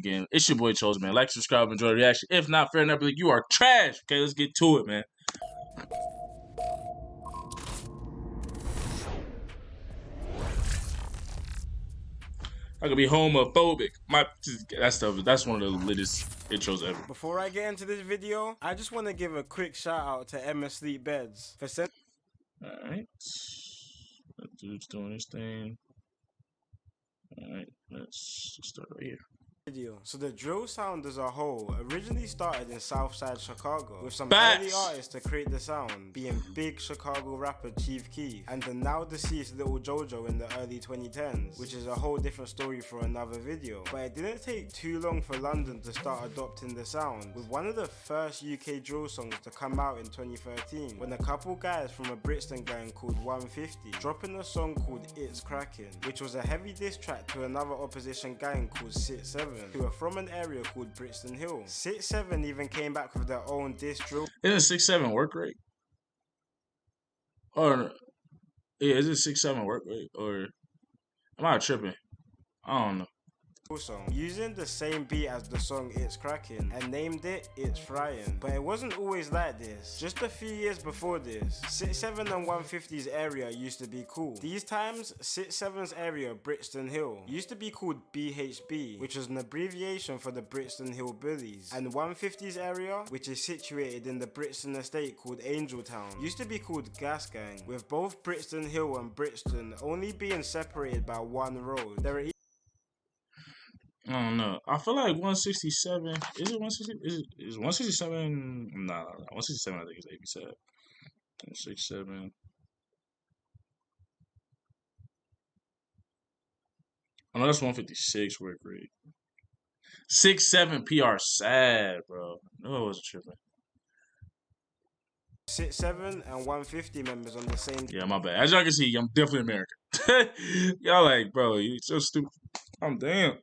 again. It's your boy Chose, man. Like, subscribe, enjoy the reaction. If not, fair enough, like, you are trash. Okay, let's get to it, man. I could be homophobic. That's one of the littest intros ever. Before I get into this video, I just want to give a quick shout out to Emma Sleep Beds for sending. Alright. That dude's doing his thing. Alright, let's start right here. So the drill sound as a whole originally started in Southside Chicago with some Facts. early artists to create the sound, being big Chicago rapper Chief Keef and the now deceased Little Jojo in the early 2010s, which is a whole different story for another video. But it didn't take too long for London to start adopting the sound, with one of the first UK drill songs to come out in 2013 when a couple guys from a Brixton gang called 150 dropping a song called It's Crackin', which was a heavy diss track to another opposition gang called 6-7, who are from an area called Brixton Hill. 6-7 even came back with their own diss drill. Isn't 6-7 work rate? Or yeah, is it 6-7 work rate? Or am I tripping? I don't know. Song using the same beat as the song It's Crackin' and named it It's Fryin'. But it wasn't always like this. Just a few years before this, 6-7 and 150's area used to be cool. These times, 6-7's area, Brixton Hill, used to be called BHB, which was an abbreviation for the Brixton Hill Bullies, and 150's area, which is situated in the Brixton estate called Angeltown, used to be called Gas Gang, with both Brixton Hill and Brixton only being separated by one road. There are I don't know. I feel like 167. Is it 160? Is 167? Nah, 167. I think is abzsav. 167. I know that's 156 work rate. 6-7 PR sad, bro. No, I wasn't tripping. 6-7 and 150 members on the same. Yeah, my bad. As y'all can see, I'm definitely American. Y'all like, bro, you so stupid. I'm damn.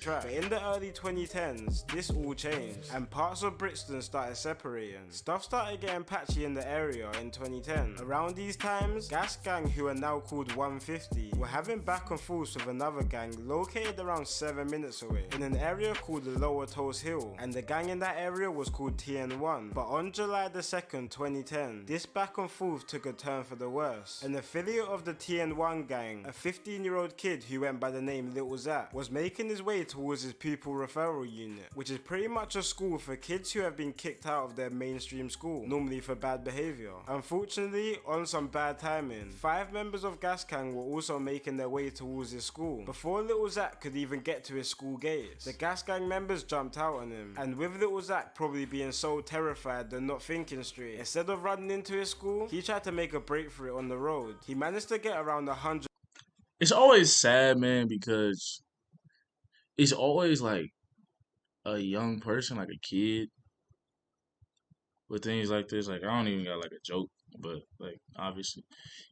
But in the early 2010s, this all changed, and parts of Brixton started separating. Stuff started getting patchy in the area in 2010. Around these times, Gas Gang, who are now called 150, were having back and forths with another gang located around 7 minutes away, in an area called the Lower Toast Hill, and the gang in that area was called TN1. But on July the 2nd, 2010, this back and forth took a turn for the worse. An affiliate of the TN1 gang, a 15-year-old kid who went by the name Little Zach, was making his way towards his pupil referral unit, which is pretty much a school for kids who have been kicked out of their mainstream school, normally for bad behavior. Unfortunately, on some bad timing, 5 members of Gas Gang were also making their way towards his school. Before Little Zach could even get to his school gates, the Gas Gang members jumped out on him, and with Little Zach probably being so terrified and not thinking straight, instead of running into his school, he tried to make a break for it on the road. He managed to get around 100. It's always sad, man, because it's always like a young person, like a kid, with things like this. Like, I don't even got like a joke, but like, obviously,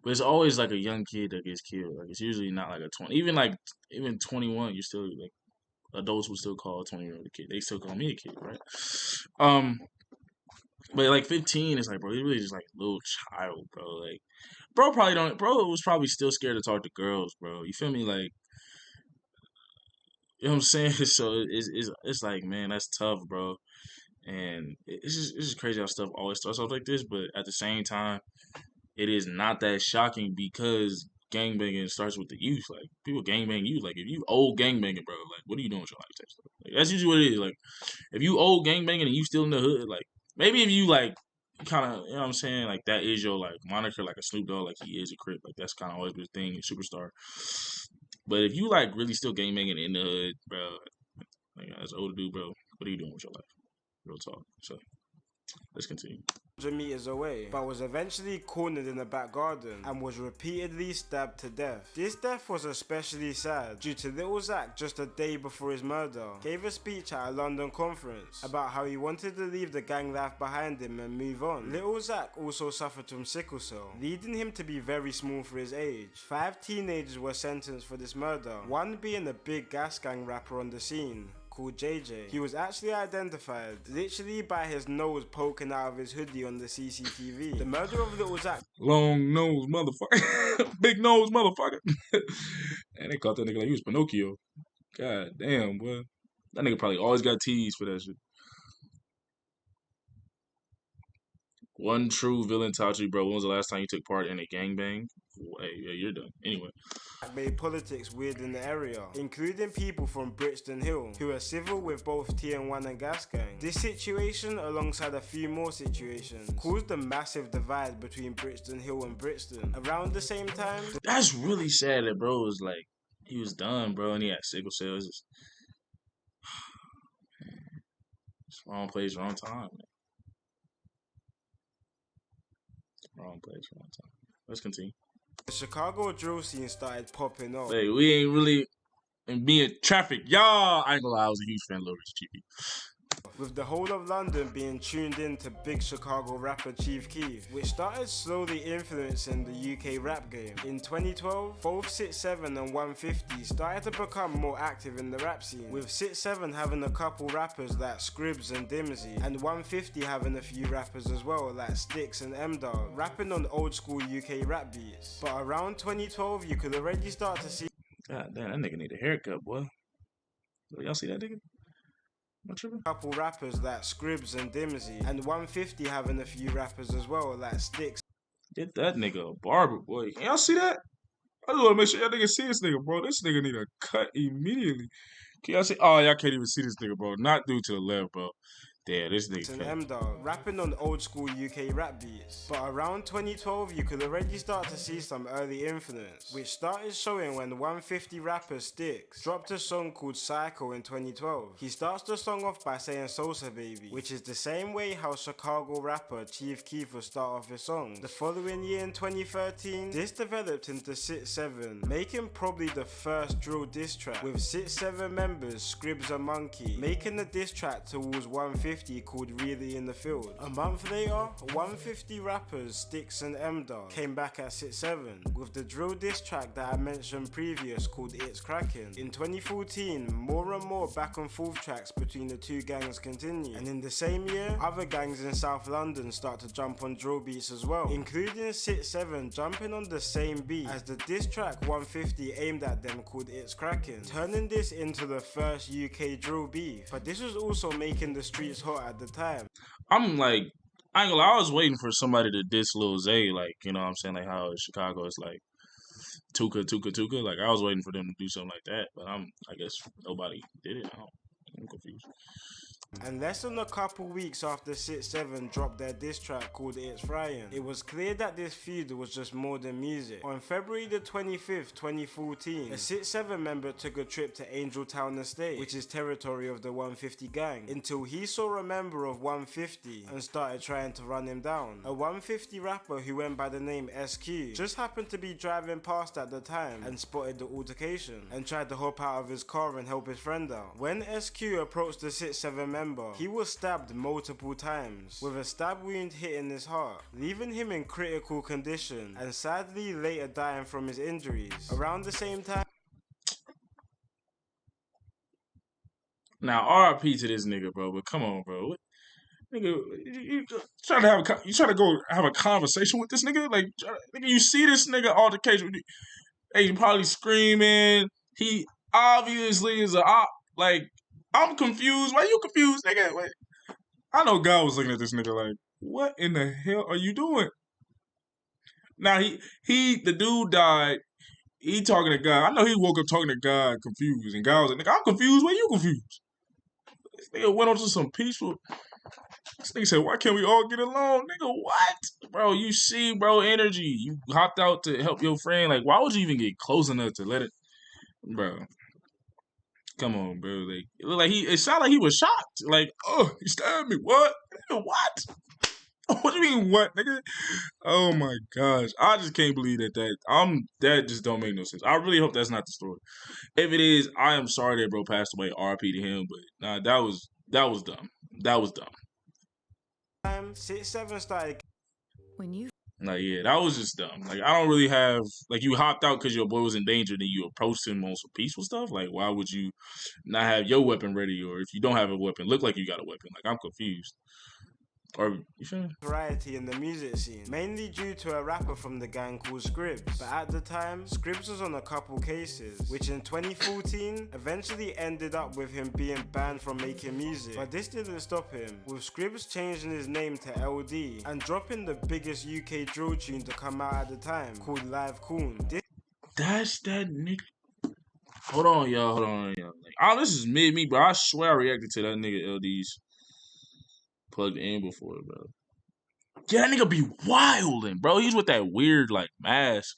but it's always like a young kid that gets killed. Like, it's usually not like a 20, even 21. You still like adults would still call a 20-year-old a kid. They still call me a kid, right? But like 15 is like, bro, he's really just like a little child, bro. Like, bro was probably still scared to talk to girls, bro. You feel me? Like, you know what I'm saying? So it's like, man, that's tough, bro. And it's just crazy how stuff always starts off like this. But at the same time, it is not that shocking because gangbanging starts with the youth. Like, people gangbang youth. Like, if you old gangbanging, bro, like, what are you doing with your life? Type stuff. Like, that's usually what it is. Like, if you old gangbanging and you still in the hood, like, maybe if you like kind of, you know what I'm saying, like, that is your like moniker, like a Snoop Dogg, like he is a Crip, like that's kind of always been a thing, a superstar. But if you like really still gangbanging in the hood, bro, like as an older dude, bro, what are you doing with your life? Real talk. So let's continue. Meters away, but was eventually cornered in the back garden and was repeatedly stabbed to death. This death was especially sad due to Little Zach, just a day before his murder, gave a speech at a London conference about how he wanted to leave the gang life behind him and move on. Little Zach also suffered from sickle cell, leading him to be very small for his age. 5 teenagers were sentenced for this murder, one being a big Gas Gang rapper on the scene called JJ. He was actually identified literally by his nose poking out of his hoodie on the CCTV. The murder of Little Zach, long nose motherfucker, big nose motherfucker, and they caught that nigga like he was Pinocchio. God damn, boy. That nigga probably always got teased for that shit. One true villain Tachi, bro. When was the last time you took part in a gangbang? Hey, yeah, you're done. Anyway. Made politics weird in the area, including people from Brixton Hill, who are civil with both TN1 and Gas Gang. This situation, alongside a few more situations, caused a massive divide between Brixton Hill and Brixton. Around the same time, That's really sad that bro was like, he was done, bro, and he had sickle cell. It's wrong place, wrong time, man. Wrong place, wrong time. Let's continue. the Chicago drill scene started popping up. Like, we ain't really in being traffic. Y'all, I ain't gonna lie, I was a huge fan of Lil Rich GP. With the whole of London being tuned in to big Chicago rapper Chief Keef, which started slowly influencing the UK rap game. In 2012, both 6-7 and 150 started to become more active in the rap scene, with 6-7 having a couple rappers like Scribs and Dimsy, and 150 having a few rappers as well like Styx and M-Dog, rapping on old school UK rap beats. But around 2012, you could already start to see God damn, that nigga need a haircut, boy. Y'all see that nigga? couple rappers like Scribs and Dimsy, and 150 having a few rappers as well like Styx. Get that nigga a barber, boy. Can y'all see that? I just want to make sure y'all niggas see this nigga, bro. This nigga need a cut immediately. Can y'all see? Oh, y'all can't even see this nigga, bro. Not due to the left, bro. Damn, this nigga And M-Dog, rapping on old school UK rap beats. But around 2012, you could already start to see some early influence, which started showing when 150 rapper Styx dropped a song called Psycho in 2012. He starts the song off by saying Sosa Baby, which is the same way how Chicago rapper Chief Keef would start off his song. The following year in 2013, this developed into 6-7, making probably the first drill diss track, with 6-7 members, Scribs and Monkey, making the diss track towards 150 called Really in the Field. A month later, 150 rappers Styx and M-Dog came back at 6-7 with the drill diss track that I mentioned previous called It's Crackin'. In 2014, more and more back and forth tracks between the two gangs continue, and in the same year, other gangs in South London start to jump on drill beats as well, including 6-7 jumping on the same beat as the diss track 150 aimed at them called It's Crackin', turning this into the first UK drill beef. But this was also making the streets hot at the time. I'm like, I ain't gonna lie, I was waiting for somebody to diss Lil Zay, like, you know what I'm saying? Like how in Chicago it's like Tuka, Tuka, Tuka. Like I was waiting for them to do something like that, but I guess nobody did it. I'm confused. And less than a couple weeks after 6-7 dropped their diss track called It's Fryin', it was clear that this feud was just more than music. On February the 25th, 2014, a 6-7 member took a trip to Angeltown Estate, which is territory of the 150 gang, until he saw a member of 150 and started trying to run him down. A 150 rapper who went by the name SQ just happened to be driving past at the time and spotted the altercation and tried to hop out of his car and help his friend out. When SQ approached the 6-7 member, he was stabbed multiple times, with a stab wound hitting his heart, leaving him in critical condition and sadly later dying from his injuries. Around the same time, Now, RIP to this nigga, bro. But come on, bro. What, nigga, you trying to go have a conversation with this nigga? Like, nigga, you see this nigga altercation? Hey, he probably screaming. He obviously is a op. Like, I'm confused. Why you confused, nigga? Wait. I know God was looking at this nigga like, what in the hell are you doing? Now the dude died. He talking to God. I know he woke up talking to God confused, and God was like, nigga, I'm confused. Why you confused? This nigga went on to some peaceful. This nigga said, why can't we all get along? Nigga, what? Bro, you see, bro, energy. You hopped out to help your friend. Like, why would you even get close enough to let it? Bro. Come on, bro. Like it looked like it sounded like he was shocked. Like, oh, he stabbed me. What? Nigga, what? What do you mean what, nigga? Oh my gosh. I just can't believe that just don't make no sense. I really hope that's not the story. If it is, I am sorry that bro passed away. RP to him, but nah, that was dumb. That was dumb. 6-7 started When you Like, yeah, that was just dumb. Like, I don't really have, like, you hopped out because your boy was in danger, then you approached him on some peaceful stuff. Like, why would you not have your weapon ready? Or if you don't have a weapon, look like you got a weapon. Like, I'm confused. Or you feel me? Variety in the music scene, mainly due to a rapper from the gang called Scribs. But at the time, Scribs was on a couple cases, which in 2014 eventually ended up with him being banned from making music. But this didn't stop him, with Scribs changing his name to LD and dropping the biggest UK drill tune to come out at the time, called Live Coon. That's that nigga. Hold on, y'all. Like, oh, this is me, bro. I swear I reacted to that nigga LD's plugged in before, bro. Yeah, that nigga be wildin', bro. He's with that weird like mask.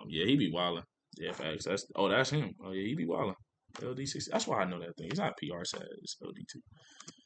Yeah, he be wildin'. Yeah, facts. That's him. Oh yeah, he be wildin'. LD60. That's why I know that thing. It's not PR side. It's LD2.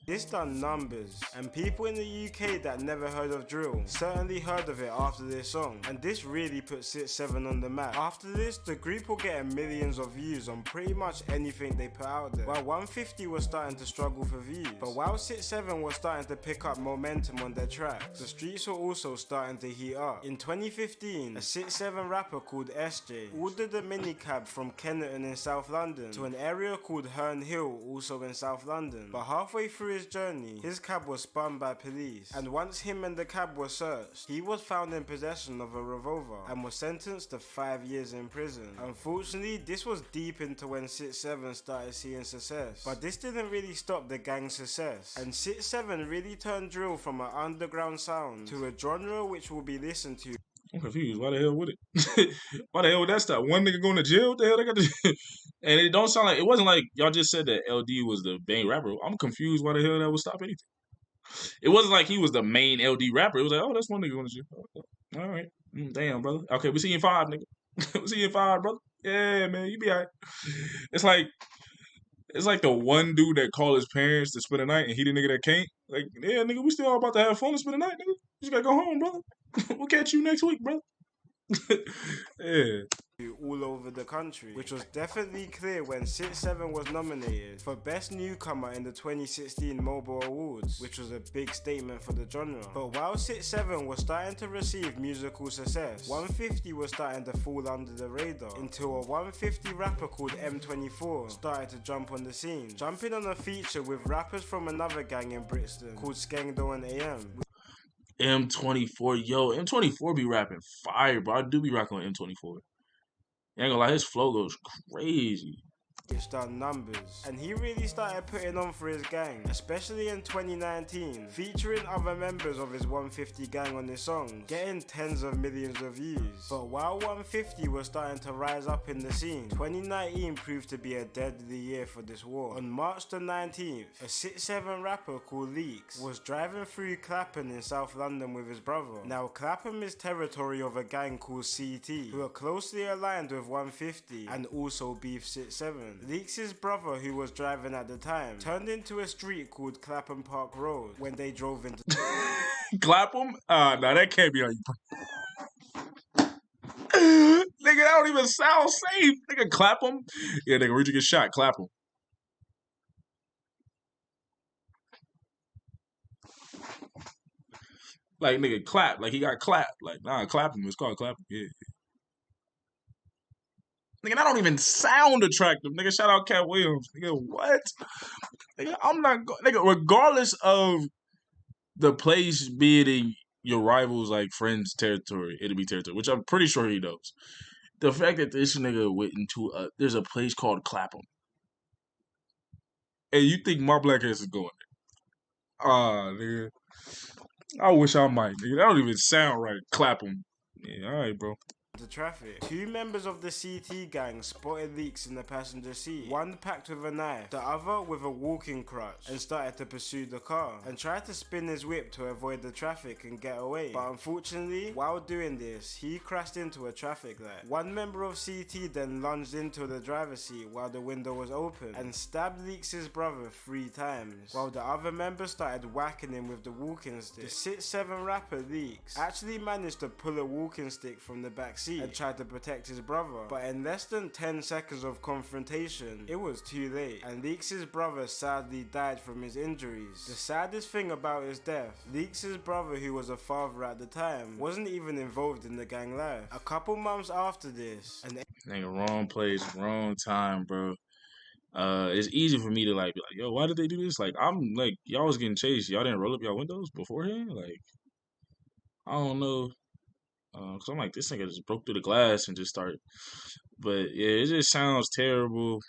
This done numbers, and people in the UK that never heard of drill certainly heard of it after this song, and this really put 6-7 on the map. After this, the group were getting millions of views on pretty much anything they put out there, while 150 was starting to struggle for views. But while 6-7 was starting to pick up momentum on their tracks, the streets were also starting to heat up. In 2015, a 6-7 rapper called SJ ordered a minicab from Kennerton in South London to an area called Herne Hill, also in South London. But halfway through his journey, his cab was spun by police, and once him and the cab were searched, he was found in possession of a revolver and was sentenced to 5 years in prison. Unfortunately, this was deep into when 6-7 started seeing success, but this didn't really stop the gang's success, and 6-7 really turned drill from an underground sound to a genre which will be listened to. I'm confused. Why the hell would it? Why the hell would that stop? One nigga going to jail? What the hell they got to And it don't sound like, it wasn't like y'all just said that LD was the main rapper. I'm confused why the hell that would stop anything. It wasn't like he was the main LD rapper. It was like, oh, that's one nigga going to jail. All right. Damn, brother. Okay, we see you in 5, nigga. We see you in 5, brother. Yeah, man, you be all right. It's like the one dude that called his parents to spend the night and he the nigga that can't. Like, yeah, nigga, we still all about to have fun and spend the night, nigga. You just gotta go home, brother. We'll catch you next week, brother. Yeah. All over the country, which was definitely clear when 6-7 was nominated for Best Newcomer in the 2016 Mobile Awards, which was a big statement for the genre. But while 6-7 was starting to receive musical success, 150 was starting to fall under the radar until a 150 rapper called M24 started to jump on the scene, jumping on a feature with rappers from another gang in Brixton called Skengdo and AM. M24, yo, M24 be rapping fire, bro. I do be rocking with M24. Ain't gonna lie, his flow goes crazy. Which done numbers, and he really started putting on for his gang, especially in 2019, featuring other members of his 150 gang on his songs, getting tens of millions of views. But while 150 was starting to rise up in the scene, 2019 proved to be a deadly year for this war. On March the 19th, a 6-7 rapper called Leaks was driving through Clapham in South London with his brother. Now Clapham is territory of a gang called CT, who are closely aligned with 150 and also beef 6-7. Leaks' brother, who was driving at the time, turned into a street called Clapham Park Road when they drove into Clapham? Nah, that can't be how you Nigga, that don't even sound safe. Nigga, Clapham? Yeah, nigga, where'd you get shot? Clapham. Like, nigga, clap. Like, he got clapped. Like, nah, Clapham. It's called Clapham. Yeah. Nigga, that don't even sound attractive. Nigga, shout out Cat Williams. Nigga, what? Nigga, I'm not... Nigga, regardless of the place, be it in your rival's, like, friend's territory, it'll be territory, which I'm pretty sure he knows. The fact that this nigga went into there's a place called Clapham. And you think my black ass is going there. Nigga. I wish I might, nigga. That don't even sound right. Clapham. Yeah, alright, bro. the traffic. 2 members of the CT gang spotted Leaks in the passenger seat, one packed with a knife, the other with a walking crutch, and started to pursue the car and tried to spin his whip to avoid the traffic and get away. But unfortunately, while doing this, he crashed into a traffic light. One member of CT then lunged into the driver's seat while the window was open and stabbed Leaks' brother 3 times, while the other member started whacking him with the walking stick. The 6'7" rapper Leaks actually managed to pull a walking stick from the back seat and tried to protect his brother, but in less than 10 seconds of confrontation, it was too late, and Leaks' brother sadly died from his injuries. The saddest thing about his death, Leaks' brother, who was a father at the time, wasn't even involved in the gang life. A couple months after this, Nigga, wrong place, wrong time, bro. it's easy for me to like be like, yo, why did they do this? Like, I'm like, y'all was getting chased. Y'all didn't roll up y'all windows beforehand. Like, I don't know. Cause I'm like, this nigga just broke through the glass and just started. But yeah, it just sounds terrible.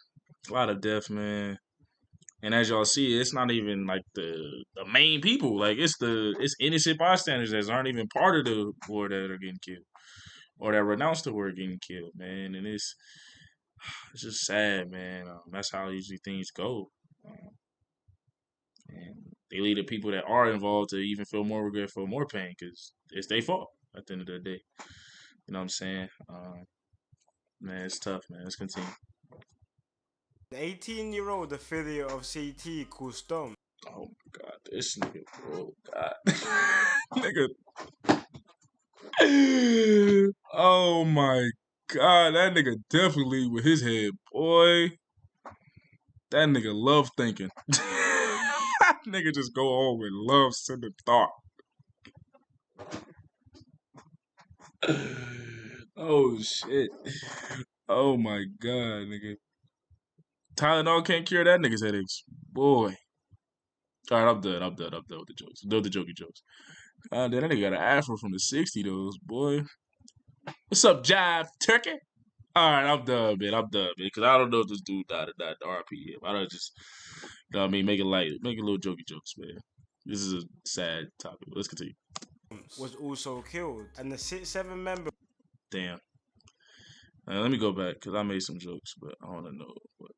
A lot of death, man. And as y'all see, it's not even like the main people. Like it's innocent bystanders that aren't even part of the war that are getting killed or that renounced the war getting killed, man. And it's just sad, man. That's how usually things go. Um, and they lead the people that are involved to even feel more regret, feel more pain, because it's their fault at the end of the day. You know what I'm saying? Man, it's tough, man. Let's continue. An 18-year-old affiliate of CT called Stomp. Oh my god, this nigga, oh god, nigga. Oh my god, that nigga definitely lead with his head, boy. That nigga love thinking. That nigga just go on with love sending thought. Oh shit. Oh my god, nigga. Tylenol can't cure that nigga's headaches. Boy. Alright, I'm done. I'm done with the jokes. I'm done with the jokey jokes. That nigga got an afro from the 60s, those, boy. What's up, Jive Turkey? Alright, I'm done, man. I'm done, man. Because I don't know if this dude died or not, the RP. I don't just, you know what I mean, make it light. Make a little jokey jokes, man. This is a sad topic. Let's continue. Was also killed, and the 6-7 member Damn. Let me go back, because I made some jokes, but I want to know what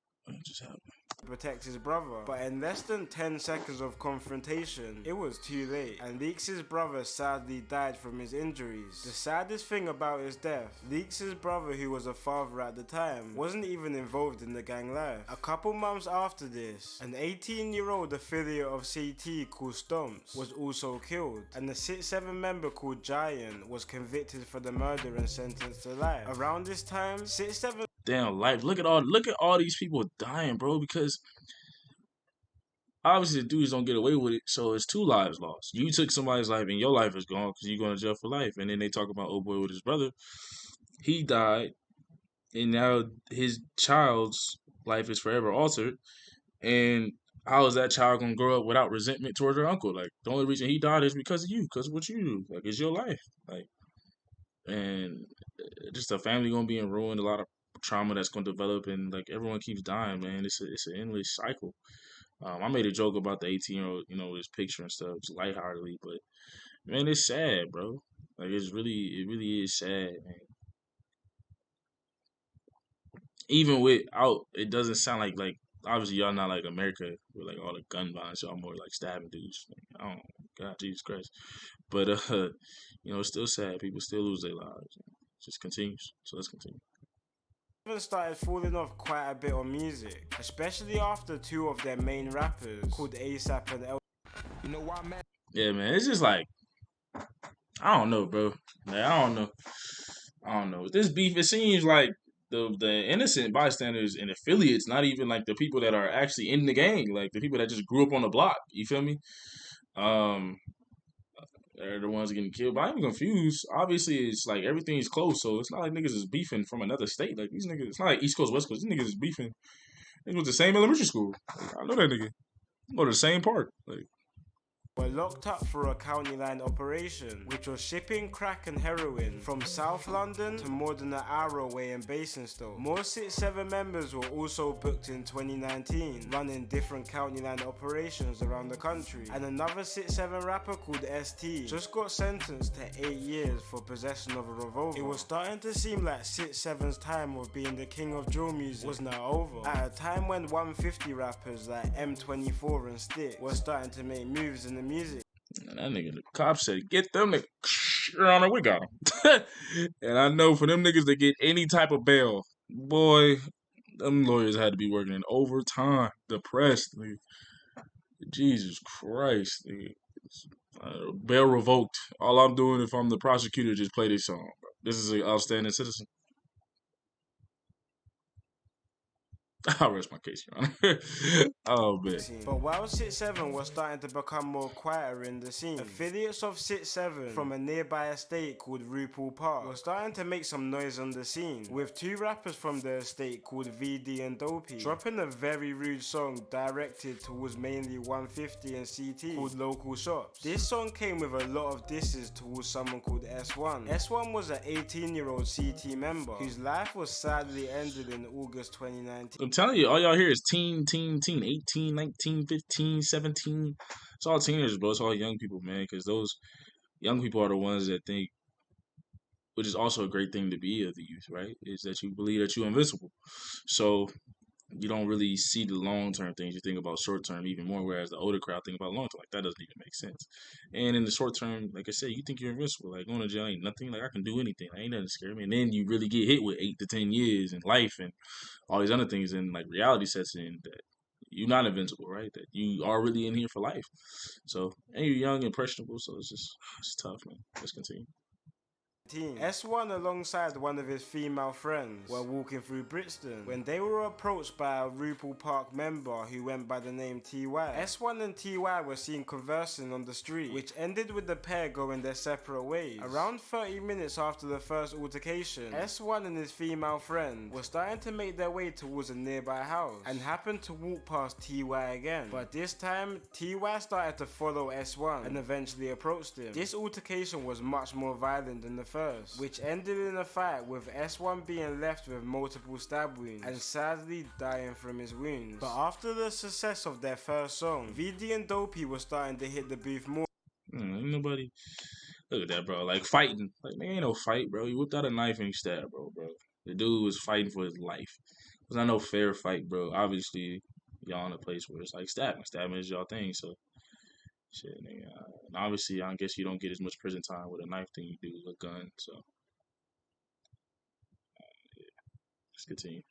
just happened. protect his brother, but in less than 10 seconds of confrontation, it was too late, and Leaks' brother sadly died from his injuries. The saddest thing about his death, Leaks' brother, who was a father at the time, wasn't even involved in the gang life. A couple months after this, an 18-year-old affiliate of CT called Stomps was also killed, and the 6-7 member called Giant was convicted for the murder and sentenced to life. Around this time, 6-7 Damn, life. Look at all these people dying, bro, because obviously the dudes don't get away with it, so it's 2 lives lost. You took somebody's life and your life is gone because you're going to jail for life. And then they talk about old boy with his brother. He died, and now his child's life is forever altered. And how is that child going to grow up without resentment towards her uncle? Like, the only reason he died is because of you, because of what you do. Like, it's your life. Like, and just a family going to be in ruin, a lot of trauma that's going to develop, and like everyone keeps dying, man. It's an endless cycle. I made a joke about the 18-year-old, with his picture and stuff, just lightheartedly, but man, it's sad, bro. Like it really is sad, man. Even without, it doesn't sound like obviously y'all not like America with like all the gun violence. Y'all more like stabbing dudes. Like, I don't, God, Jesus Christ. But it's still sad. People still lose their lives. It just continues. So let's continue. started falling off quite a bit on music, especially after 2 of their main rappers, called ASAP and L. You know why, man? Yeah, man. It's just like I don't know, bro. Like, I don't know. I don't know. With this beef, it seems like the innocent bystanders and affiliates, not even like the people that are actually in the gang, like the people that just grew up on the block. You feel me? Um, they're the ones getting killed. But I'm confused. Obviously, it's like everything's close, so it's not like niggas is beefing from another state. Like these niggas, it's not like East Coast, West Coast. These niggas is beefing. They go to the same elementary school. Like, I know that nigga. Go to the same park. Like, were locked up for a county line operation, which was shipping crack and heroin from South London to more than an hour away in Basingstoke. More 6-7 members were also booked in 2019, running different county line operations around the country. And another 6-7 rapper called ST just got sentenced to 8 years for possession of a revolver. It was starting to seem like 6-7's time of being the king of drill music was now over, at a time when 150 rappers like M24 and Stick were starting to make moves in the music. and that nigga, the cop said, get them niggas. Your Honor, we got them. And I know for them niggas to get any type of bail, boy, them lawyers had to be working in overtime, depressed. Nigga. Jesus Christ. Nigga. Bail revoked. All I'm doing if I'm the prosecutor, just play this song. Bro. This is an outstanding citizen. I'll rest my case, Your Honor. Oh man. scene. But while Sit 7 was starting to become more quieter in the scene, affiliates of Sit 7 from a nearby estate called RuPaul Park were starting to make some noise on the scene, with two rappers from the estate called VD and Dopey dropping a very rude song directed towards mainly 150 and CT called Local Shops. This song came with a lot of disses towards someone called S1. S1 was an 18-year-old CT member whose life was sadly ended in August 2019. I'm telling you, all y'all hear is teen, 18, 19, 15, 17. It's all teenagers, bro. It's all young people, man. Because those young people are the ones that think, which is also a great thing to be of the youth, right? Is that you believe that you're invincible. So you don't really see the long term things. You think about short term even more, whereas the older crowd think about long term. Like that doesn't even make sense. And in the short term, like I said, you think you're invincible. Like going to jail ain't nothing. Like I can do anything. Ain't nothing to scare me. And then you really get hit with 8 to 10 years in life and all these other things, and like reality sets in that you're not invincible, right? That you are really in here for life. So and you're young and impressionable, so it's tough, man. Let's continue. S1 alongside one of his female friends were walking through Brixton when they were approached by a RuPaul Park member who went by the name TY. S1 and TY were seen conversing on the street, which ended with the pair going their separate ways. Around 30 minutes after the first altercation, S1 and his female friend were starting to make their way towards a nearby house and happened to walk past TY again. But this time, TY started to follow S1 and eventually approached him. This altercation was much more violent than the first, which ended in a fight with S1 being left with multiple stab wounds and sadly dying from his wounds. But after the success of their first song, VD and Dopey were starting to hit the booth more. Ain't nobody. Look at that, bro. Like fighting. Like man, ain't no fight, bro. He whipped out a knife and he stabbed, bro. The dude was fighting for his life. It's not no fair fight, bro. Obviously, y'all in a place where it's like stabbing. Stabbing is y'all thing, so shit, nigga. And obviously, I guess you don't get as much prison time with a knife than you do with a gun. So, let's continue.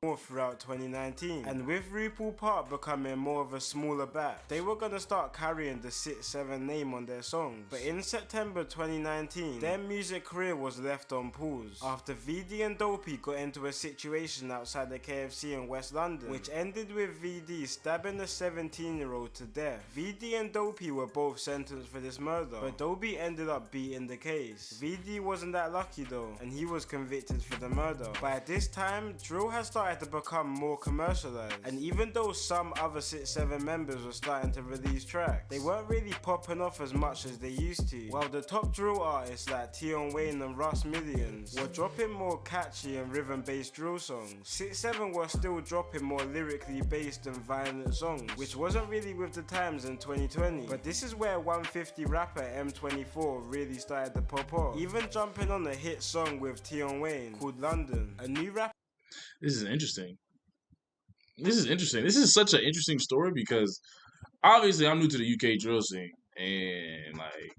More throughout 2019, and with RuPaul Park becoming more of a smaller batch, they were gonna start carrying the Sit 7 name on their songs. But in September 2019, their music career was left on pause after VD and Dopey got into a situation outside the KFC in West London, which ended with VD stabbing a 17-year-old to death. VD and Dopey were both sentenced for this murder, but Dopey ended up beating the case. VD wasn't that lucky though, and he was convicted for the murder. But at this time, drill has started to become more commercialized, and even though some other Sit 7 members were starting to release tracks, they weren't really popping off as much as they used to, while the top drill artists like Tion Wayne and Russ Millions were dropping more catchy and rhythm based drill songs. Sit 7 were still dropping more lyrically based and violent songs, which wasn't really with the times in 2020, but this is where 150 rapper M24 really started to pop off, even jumping on a hit song with Tion Wayne called London. A new rapper. This is interesting. This is such an interesting story because obviously I'm new to the UK drill scene, and like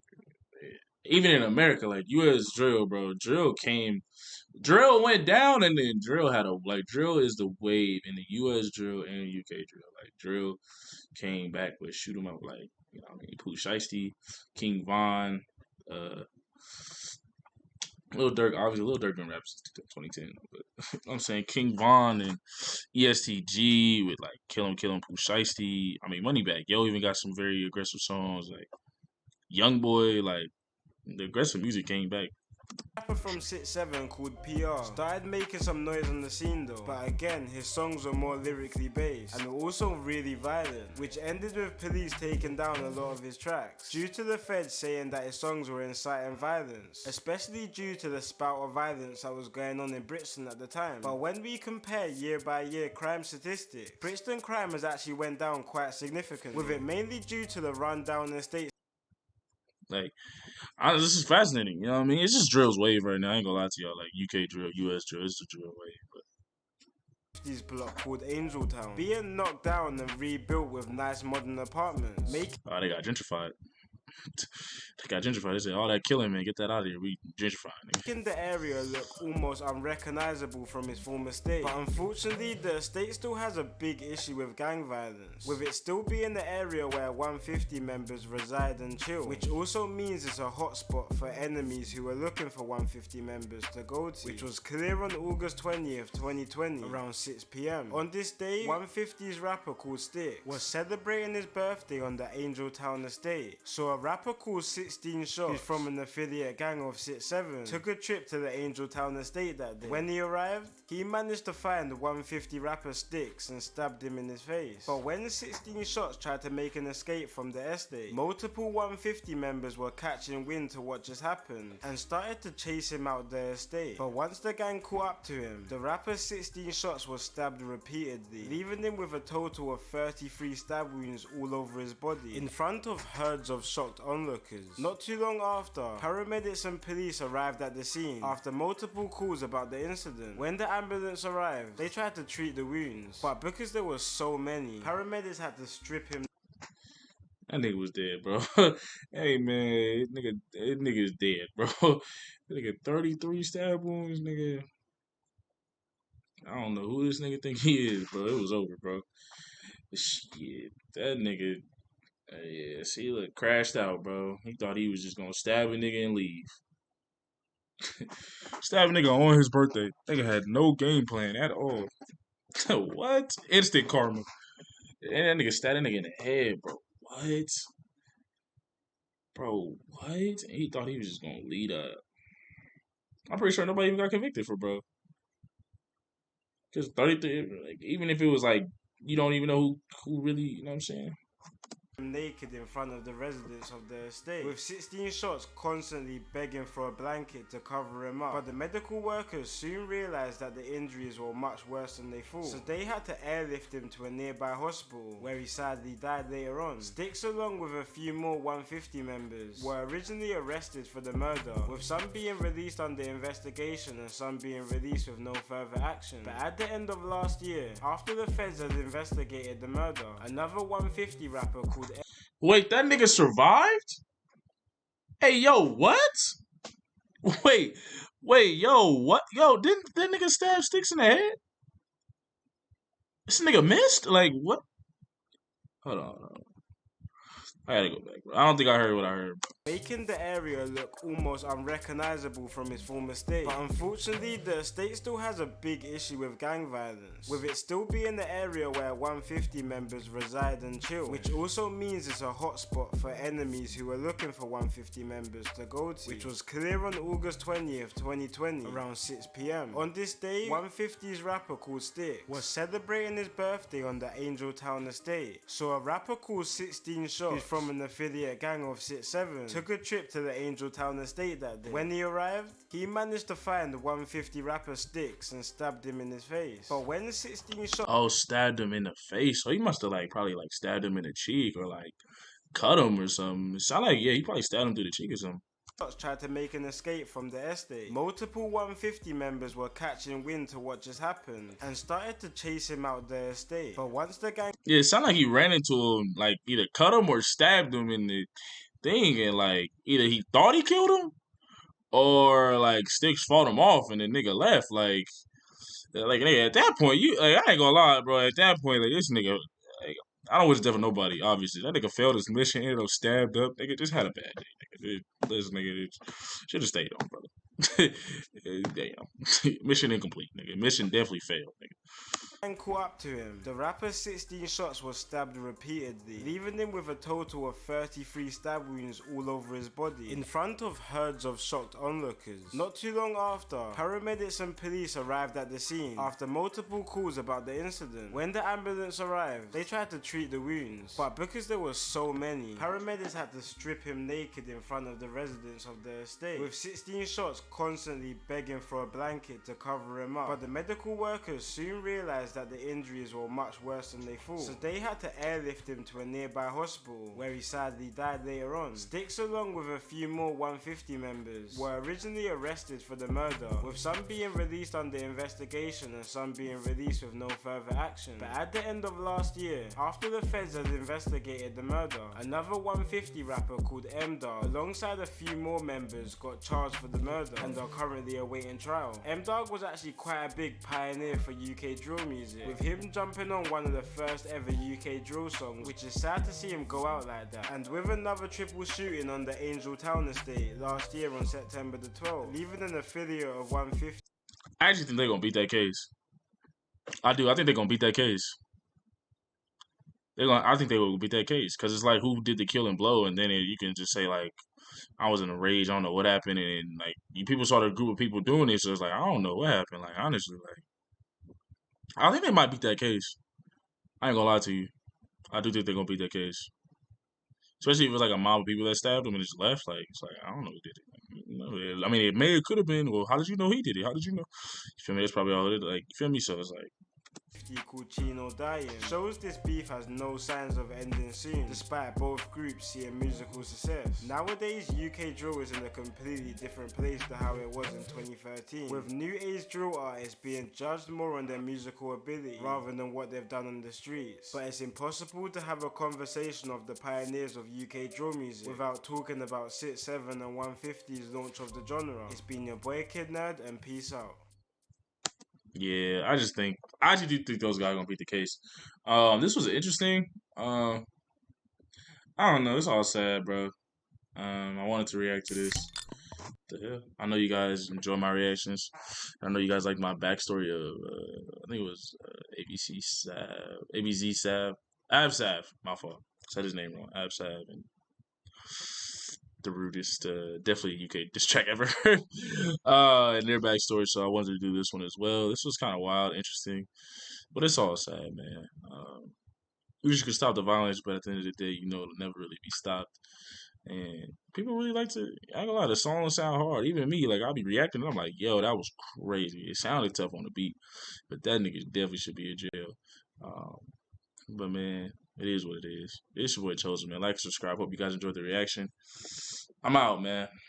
even in America, like US drill, bro, drill went down, and then drill had a like drill is the wave in the US drill and UK drill. Like drill came back with shoot 'em up, like you know what I mean, Pooh Shiesty, King Von, uh. Lil Durk, obviously, Lil Durk been rapping since 2010, but I'm saying King Von and ESTG with like Kill 'Em, Pooh Shiesty. I mean, Moneybagg Yo even got some very aggressive songs like Young Boy. Like the aggressive music came back. Rapper from Sit 7 called PR started making some noise on the scene though, but again his songs were more lyrically based and were also really violent, which ended with police taking down a lot of his tracks due to the feds saying that his songs were inciting violence, especially due to the spout of violence that was going on in Brixton at the time. But when we compare year by year crime statistics, Brixton crime has actually went down quite significantly, with it mainly due to the rundown estates. Like, this is fascinating. You know what I mean? It's just drill's wave right now. I ain't gonna lie to y'all. Like UK drill, US drill, it's the drill wave. But This block called Angel Town being knocked down and rebuilt with nice modern apartments, they got gentrified. They got gentrified. They said, all that killing, man, get that out of here. We gentrifying, nigga. Making the area look almost unrecognizable from its former state. But unfortunately, the estate still has a big issue with gang violence, with it still being the area where 150 members reside and chill, which also means it's a hotspot for enemies who are looking for 150 members to go to, which was clear on August 20th, 2020, around 6 p.m. On this day, 150's rapper called Stick was celebrating his birthday on the Angel Town estate. So a rapper called 16 Shots, who's from an affiliate gang of 6-7, took a trip to the Angel Town estate that day. When he arrived, he managed to find 150 rapper Sticks and stabbed him in his face. But when 16 Shots tried to make an escape from the estate, multiple 150 members were catching wind to what just happened and started to chase him out the estate. But once the gang caught up to him, the rapper 16 Shots was stabbed repeatedly, leaving him with a total of 33 stab wounds all over his body in front of herds of shocked onlookers. Not too long after, paramedics and police arrived at the scene after multiple calls about the incident. When the ambulance arrived, they tried to treat the wounds, but because there were so many, paramedics had to strip him. That nigga was dead, bro. Hey, man, that nigga is dead, bro. That nigga 33 stab wounds, nigga. I don't know who this nigga think he is, bro. It was over, bro. Shit, that nigga, yeah, see, he look crashed out, bro. He thought he was just gonna stab a nigga and leave. Stab a nigga on his birthday. Nigga had no game plan at all. What? Instant karma. And that nigga stabbed that nigga in the head, bro. What? Bro, what? And he thought he was just gonna lead up. I'm pretty sure nobody even got convicted for, bro. Because 33, like, even if it was like, you don't even know who really, you know what I'm saying? Naked in front of the residents of the estate, with 16 Shots constantly begging for a blanket to cover him up. But the medical workers soon realized that the injuries were much worse than they thought, so they had to airlift him to a nearby hospital where he sadly died later on. Sticks, along with a few more 150 members, were originally arrested for the murder, with some being released under investigation and some being released with no further action. But at the end of last year, after the feds had investigated the murder, another 150 rapper called Wait, that nigga survived? Hey, yo, what? Wait, yo, what? Yo, didn't that nigga stab Sticks in the head? This nigga missed? Like, what? Hold on. I gotta go back, bro. I don't think I heard what I heard. Making the area look almost unrecognizable from its former state. But unfortunately, the estate still has a big issue with gang violence, with it still being the area where 150 members reside and chill, which also means it's a hotspot for enemies who are looking for 150 members to go to, which was clear on August 20th, 2020, around 6 p.m. On this day, 150's rapper called Stick was celebrating his birthday on the Angel Town estate. So a rapper called 16 Shots, who's from an affiliate gang of 6-7, took a trip to the Angel Town estate that day. When he arrived, he managed to find 150 rapper Sticks and stabbed him in his face. But when 16 Shots... Oh, stabbed him in the face. So he must have probably stabbed him in the cheek or cut him or something. It sounded like, yeah, he probably stabbed him through the cheek or something. Tried to make an escape from the estate. Multiple 150 members were catching wind to what just happened and started to chase him out the estate. But once the gang... Yeah, it sounded like he ran into him, either cut him or stabbed him in the thing, and either he thought he killed him or Sticks fought him off and the nigga left. Nigga, at that point, I ain't gonna lie, bro. At that point, this nigga, I don't wish death for nobody, obviously. That nigga failed his mission, ended up stabbed up. Nigga just had a bad day. This nigga should have stayed on, brother. Damn. Mission incomplete, nigga. Mission definitely failed, nigga. And caught up to him. The rapper 16 Shots was stabbed repeatedly, leaving him with a total of 33 stab wounds all over his body in front of herds of shocked onlookers. Not too long after, paramedics and police arrived at the scene after multiple calls about the incident. When the ambulance arrived, they tried to treat the wounds, but because there were so many, paramedics had to strip him naked in front of the residents of the estate, with 16 Shots constantly begging for a blanket to cover him up. But the medical workers soon realized realized that the injuries were much worse than they thought, so they had to airlift him to a nearby hospital, where he sadly died later on. Styx, along with a few more 150 members, were originally arrested for the murder, with some being released under investigation and some being released with no further action. But at the end of last year, after the feds had investigated the murder, another 150 rapper called M-Dog, alongside a few more members, got charged for the murder and are currently awaiting trial. M-Dog was actually quite a big pioneer for UK drill music, with him jumping on one of the first ever UK drill songs, which is sad to see him go out like that. And with another triple shooting on the Angel Town estate last year on September the 12th, leaving an affiliate of 150. I actually think they're gonna beat that case. I do. I think they're gonna beat that case. I think they will beat that case because it's like who did the killing blow, and then you can just say like I was in a rage. I don't know what happened, and like people saw the group of people doing it, so it's like I don't know what happened. Like honestly, like I think they might beat that case. I ain't gonna lie to you. I do think they're gonna beat that case, especially if it's like a mob of people that stabbed him and just left. Like it's like I don't know who did it. You know, I mean, it could have been. Well, how did you know he did it? How did you know? You feel me? That's probably all it is. Like you feel me? So it's like. Called Chino dying shows this beef has no signs of ending soon, despite both groups seeing musical success. Nowadays, UK drill is in a completely different place to how it was in 2013, with new age drill artists being judged more on their musical ability rather than what they've done on the streets. But it's impossible to have a conversation of the pioneers of UK drill music without talking about 6, 7 and 150's launch of the genre. It's been your boy Kid Nerd, and peace out. Yeah, I actually do think those guys are gonna beat the case. This was interesting. I don't know. It's all sad, bro. I wanted to react to this. The hell? I know you guys enjoy my reactions. I know you guys like my backstory of I think it was ABC Sav, ABZ Sav, abzsav. My fault. Said his name wrong. Abzsav and the rudest, definitely UK diss track ever. And their backstory. So I wanted to do this one as well. This was kind of wild, interesting, but it's all sad, man. We just could stop the violence, but at the end of the day, you know, it'll never really be stopped. And people really like to. I ain't gonna lie, the song sound hard. Even me, like I'll be reacting. And I'm like, yo, that was crazy. It sounded tough on the beat, but that nigga definitely should be in jail. Um, but man, it is what it is. It's your boy Chosen, man. Like, subscribe. Hope you guys enjoyed the reaction. I'm out, man.